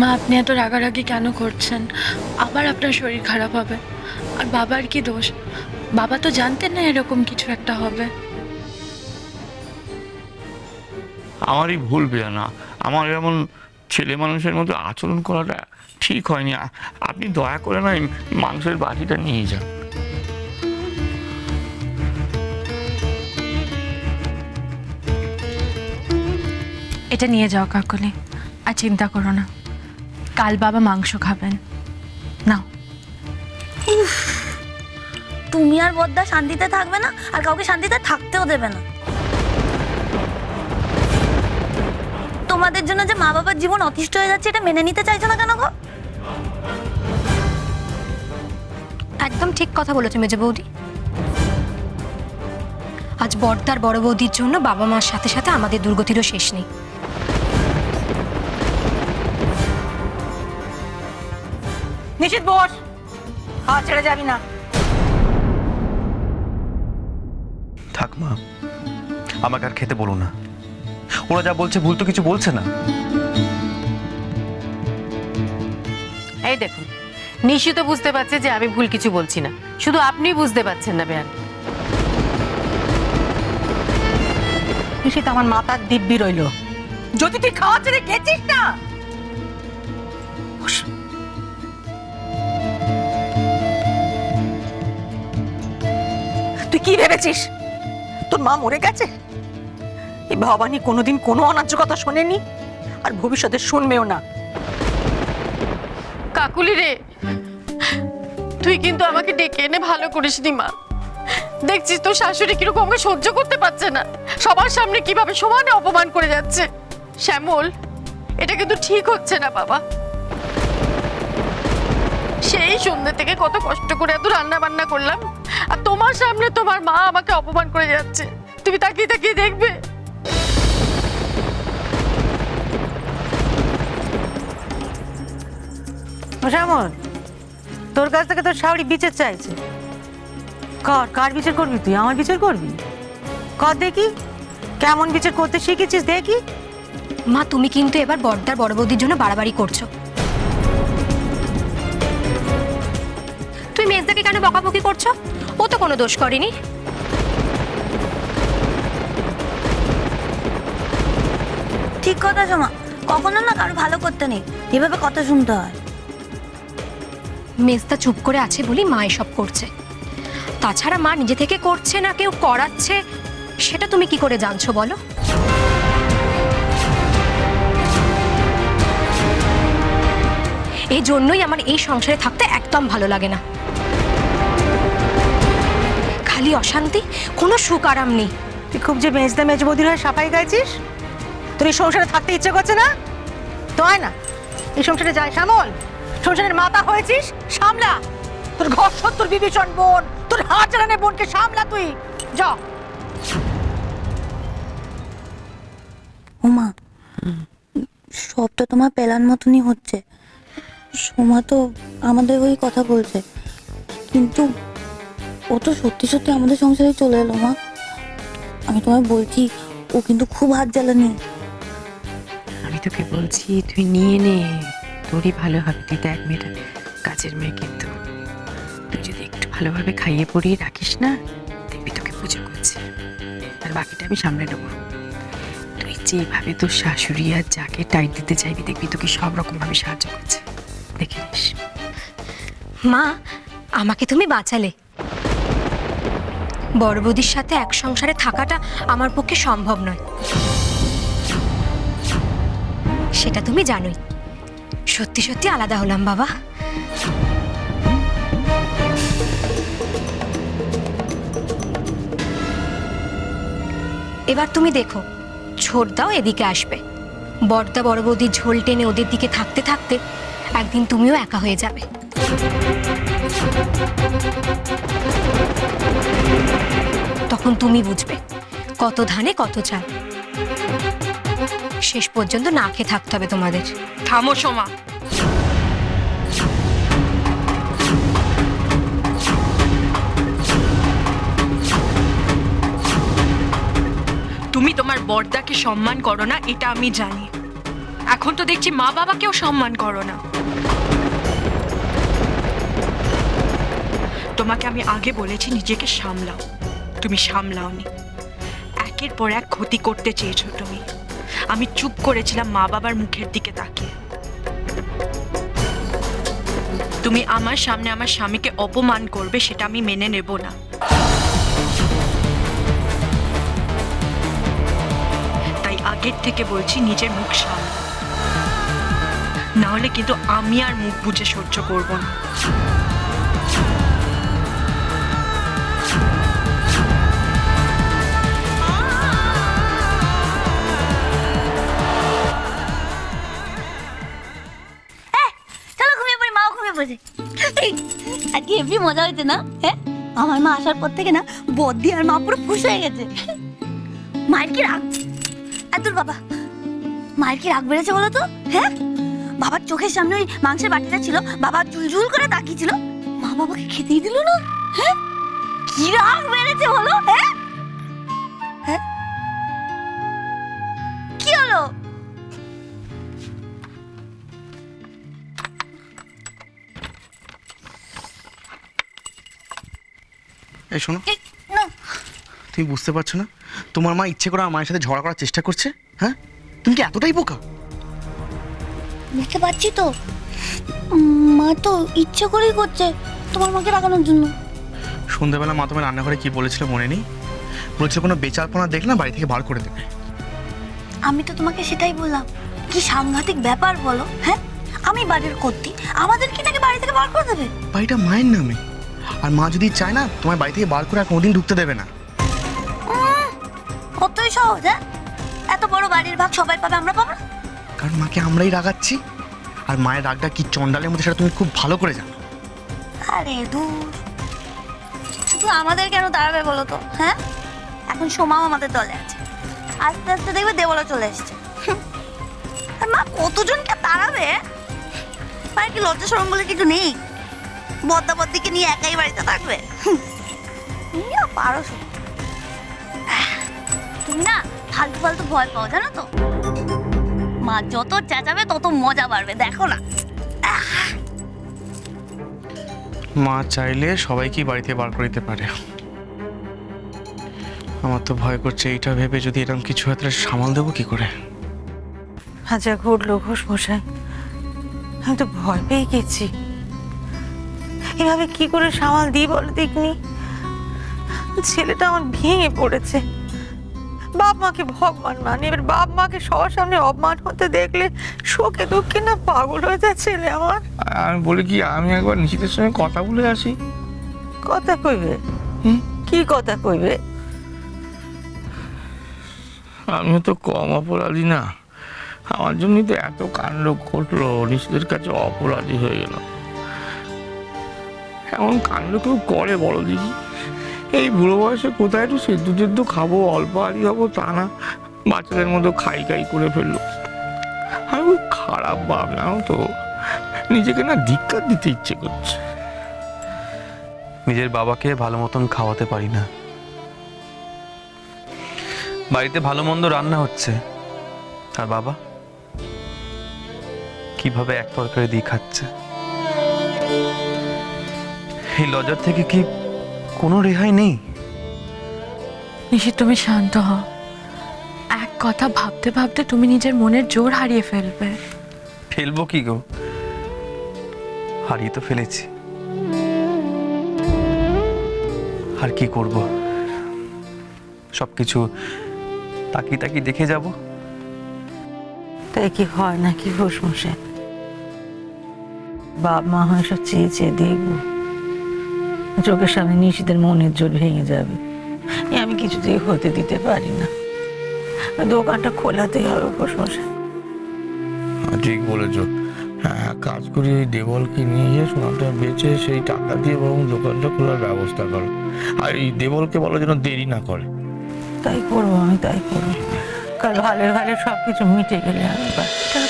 মা, আপনি এত রাগারাগি কেন করছেন? আবার আপনার শরীর খারাপ হবে। আর বাবার কি দোষ? বাবা তো জানতেন না এরকম কিছু একটা হবে। আমারই ভুল বেয়ানা, আমার এমন ছেলে মানুষের মতো আচরণ করাটা ঠিক হয়নি। আপনি দয়া করে না এই মাংসের বাটিটা নিয়ে যান। এটা নিয়ে যাও কাকুলি, আর চিন্তা করো না, কাল বাবা মাংস খাবেন। নাও। তুমি আর বদ্দা শান্তিতে থাকবে না, আর কাউকে শান্তিতে থাকতেও দেবে না। তোমাদের জন্য যে মা বাবার জীবন অতিষ্ঠ হয়ে যাচ্ছে, এটা মেনে নিতে চাইছো না কেন গো? একদম ঠিক কথা বলেছো মেজো বৌদি। আজ বড়দার বড় বৌদির জন্য বাবা মার সাথে সাথে আমাদের দুর্গতিরও শেষ নেই। নিশ্চিত বস, হাত ছেড়ে যাবি না। থাক মা, আমাকে আর খেতে বলো না। ওরা যা বলছে ভুল তো কিছু বলছে না। এই দেখুন, নিশি তো বুঝতে পারছে যে আমি ভুল কিছু বলছি না, শুধু আপনি বুঝতে পারছেন না বেয়ান। নিশি তো আমার মাথার দিব্যি রইল, যদি তুই খাওয়া ছেড়ে গেছিস না। তুই কি ভেবেছিস তোর মা মরে গেছে? এই ভবানী কোনোদিন কোনো অন্যায্য কথা শোনেনি, আর ভবিষ্যতে শুনবেও না। কাকুলি রে, তুই কিন্তু আমাকে ডেকে এনে ভালো করিসনি মা। দেখছিস তোর শাশুড়ি কিরকম আমাকে সহ্য করতে পারছে না, সবার সামনে কিভাবে সমানে অপমান করে যাচ্ছে। শ্যামল, এটা কিন্তু ঠিক হচ্ছে না বাবা। সেই সন্ধ্যে থেকে কত কষ্ট করে এত রান্না বান্না করলাম, আর তোমার সামনে তোমার মা আমাকে অপমান করে যাচ্ছে। তুমি তাকিয়ে তাকিয়ে দেখবে। শ্যামল, তোর কাছ থেকে তোর শাওরি বিচার চাইছে। কার বিচার করবি তুই? আমার বিচার করবি? কর দেখি কেমন বিচার করতে শিখেছিস দেখি। মা, তুমি কিন্তু এবার বড়দার বড় বৌদির জন্য বাড়াবাড়ি করছো। তুই মেজদাকে কেন বকাবকি করছো? ও তো কোনো দোষ করেনি। ঠিক কথা শোমা, কখনো না কারো ভালো করতে নেই, এভাবে কথা শুনতে হয়। মেজদা চুপ করে আছে বলি মা এসব করছে। তাছাড়া মা নিজে থেকে করছে না কেউ করাচ্ছে, সেটা তুমি কি করে জানছো বলো? এই জন্যই আমার এই সংসারে থাকতে একদম ভালো লাগে না। খালি অশান্তি, কোনো সুখ আরাম নেই। তুই খুব যে মেজদা মেজ বৌদির হয়ে সাফাই গাইছিস, তোর এই সংসারে থাকতে ইচ্ছে করছে না তো? হয় না, এই সংসারে যায় শ্যামল, সংসারের মাথা হয়েছিস, সামলা। তোর ঘর তোর বিভীষণ বোন, তোর হাত চালানে বোনকে সামলা তুই। যা। ওমা, সব তো তোমার প্ল্যান মতনই হচ্ছে। সোমা তো আমাদের ওই কথা বলছে, কিন্তু ও তো সত্যি সত্যি আমাদের সংসারে চলে এলো। মা, আমি তোমায় বলছি, ও কিন্তু খুব হাত জ্বালানি। আমি তোকে বলছি তুই নিয়ে নে, তোরই ভালো হবে। তুই দেখ, মেয়েটা কাজের মেয়ে, কিন্তু তুই যদি একটু ভালোভাবে খাইয়ে পরিয়ে রাখিস না, দেখবি তোকে পুজো করছে। আর বাকিটা আমি সামলে নেবো। তুই যেভাবে তোর শাশুড়ি আর যাকে টাইট দিতে চাইবি, দেখবি তোকে সব রকম ভাবে সাহায্য করছে, দেখে নিস। মা, আমাকে তুমি বাঁচালে। বড় বৌদির সাথে এক সংসারে থাকাটা আমার পক্ষে সম্ভব নয়, সেটা তুমি জানোই। সত্যি সত্যি আলাদা হলাম বাবা। এবার তুমি দেখো, ছোটদাও এদিকে আসবে। বড়দা বড় বৌদির ঝোল টেনে ওদের দিকে থাকতে থাকতে একদিন তুমিও একা হয়ে যাবে। তখন তুমি বুঝবে কত ধানে কত চাল। শেষ পর্যন্ত না খেয়ে থাকতে হবে তোমাদের। থামো সোমা, তুমি তোমার বড়দাকে সম্মান করো না, এটা আমি জানি। এখন তো দেখছি মা বাবাকেও সম্মান করো না। তোমাকে আমি আগে বলেছি নিজেকে সামলাও, তুমি সামলাওনি। একের পর এক ক্ষতি করতে চেয়েছো তুমি। আমি চুপ করেছিলাম মা বাবার মুখের দিকে তাকিয়ে। তুমি আমার সামনে আমার স্বামীকে অপমান করবে সেটা আমি মেনে নেব না। তাই আগের থেকে বলছি নিজের মুখ সামলাও, না হলে কিন্তু আমি আর মুখ বুজে সহ্য করব না। চলো ঘুমিয়ে পড়ি, মাও ঘুমিয়ে পড়েছে। আজকে এমনি মজা হয়েছে না? হ্যাঁ, আমার মা আসার পর থেকে না বদ্দি আর মা পুরো খুশ হয়ে গেছে। মায়ের কি রাগ, তোর বাবা মায়ের কি রাগ বেড়েছে বলো তো? হ্যাঁ, বাবার চোখের সামনে ওই মাংসের বাটিটা ছিল, বাবা জুলজুল করে তাকিয়েছিল, মা বাবাকে খেতেই দিল না। হ্যাঁ, কি রাগ বেড়েছে বলো? হ্যাঁ হ্যাঁ, কি হলো? এই শোনো, না, তুমি বুঝতে পারছো না তোমার মা ইচ্ছে করে আমার মায়ের সাথে ঝগড়া করার চেষ্টা করছে? হ্যাঁ, তুমি কি এতটাই বোকা? বুঝতে পারছি তো, মা তো ইচ্ছে করেই করছে তোমার মাকে রাগানোর জন্য। সন্ধ্যাবেলা মা তোমার রান্নাঘরে কি বলেছিল মনে নেই? বলেছিল কোনো বেচারপনা দেখলে না বাড়ি থেকে বার করে দেবে। আমি তো তোমাকে সেটাই বললাম, কি সাংঘাতিক ব্যাপার বলো? হ্যাঁ, আমি বাড়ির কর্ত্রী, আমাদের কি নাকি বাড়ি থেকে বার করে দেবে? বাড়িটা মায়ের নামে, আর মা যদি চায় না তোমার বাড়ি থেকে বার করে আর কোনোদিন ঢুকতে দেবে না। কতই সহজ। হ্যাঁ, এত বড় বাড়ির ভাগ সবাই পাবে, আমরা পাবো না? কারণ মাকে আমরাই রাগাচ্ছি, আর মায়ের রাগটা কি চন্ডালের মধ্যে সেটা তুমি খুব ভালো করে জানো। আরে দূর, শুধু আমাদের কেন দাঁড়াবে বলো তো? হ্যাঁ, এখন সোমাও আমাদের দলে আছে, আস্তে আস্তে দেখবে দেবলা চলে এসছে। আর মা কতজনকে তাড়াবে? মায়ের কি লজ্জা শরম বলে কিছু নেই? বদ্দাবদ্দিকে নিয়ে একাই বাড়িতে থাকবে? তুমিও পারো শুধু। তুমি না ফালতু ফালতু ভয় পাও, জানো তো? মা যত চেঁচাবে তত মজা বাড়বে, দেখো না। মা চাইলে সবাইকেই বাড়িতে বার করে দিতে পারে। আমার তো ভয় করছে এইটা ভেবে, যদি এরকম কিছু হয় তাহলে সামাল দেবো কি করে? আচ্ছা ঘটলো ঘোষ মশাই, আমি তো ভয় পেয়ে গেছি। এভাবে কি করে সামাল দিই বলো দেখনি? ছেলেটা আমার ভেঙে পড়েছে। বাপ মাকে ভগবান মানে, এবার বাপ মাকে সবার সামনে অপমান হতে দেখলে শোকে দুঃখে না পাগল হয়ে যায় ছেলে আমার। আমি বলি কি, আমি একবার নিশিতের সঙ্গে কথা বলে আসি। কথা কইবে? কি কথা কইবে? আমিও তো কম অপরাধী না, আমার জন্যই তো এত কাণ্ড ঘটলো, নিশিতের কাছে অপরাধী হয়ে গেলাম। এমন কাণ্ড কেউ করে বলো দেখি? এই বুড়ো বয়সে কোথায় একটু সেদ্ধ টেদ্ধ খাবো, অল্প আড়ি হবো তা না, বাচ্চাদের মতো খাই খাই করে ফেললো। আমি খুব খারাপ ভাবলাম তো, নিজেকে না ধিক্কার দিতে ইচ্ছে করছে। নিজের বাবাকে ভালো মতন খাওয়াতে পারি না, বাড়িতে ভালো মন্দ রান্না হচ্ছে, আর বাবা কিভাবে এক তরকারি দিয়ে খাচ্ছে। এই লজ্জার থেকে কি কোনো রেহাই নেই? নিশি, তুমি শান্ত হও। এক কথা ভাবতে ভাবতে তুমি নিজের মনের জোর হারিয়ে ফেলবে। ফেলবো কি গো, হারিয়ে তো ফেলেছি, আর কি করব? সবকিছু তাকিয়ে তাকিয়ে দেখে যাব। তাই কি হয় নাকি ঘোষ মশাই? বাপ মা হয় সব চেয়ে চেয়ে দেখবো, চোখের সামনে নিশিতের মনের জোর ভেঙে যাবে। আমি কিছুতেই হতে দিতে পারি না। দোকানটা খোলাতেই হবে ঘোষ মশাই। ঠিক বলেছো। হ্যাঁ, কাজ করি, ওই দেবলকে নিয়ে গিয়ে সোনাটা বেচে সেই টাকা দিয়ে বরং দোকানটা খোলার ব্যবস্থা করো। আর এই দেবলকে বলো যেন দেরি না করে। তাই করবো, আমি তাই করবো। কাল ভালো ভালো সবকিছু মিটে গেলে আমি বাড়িটা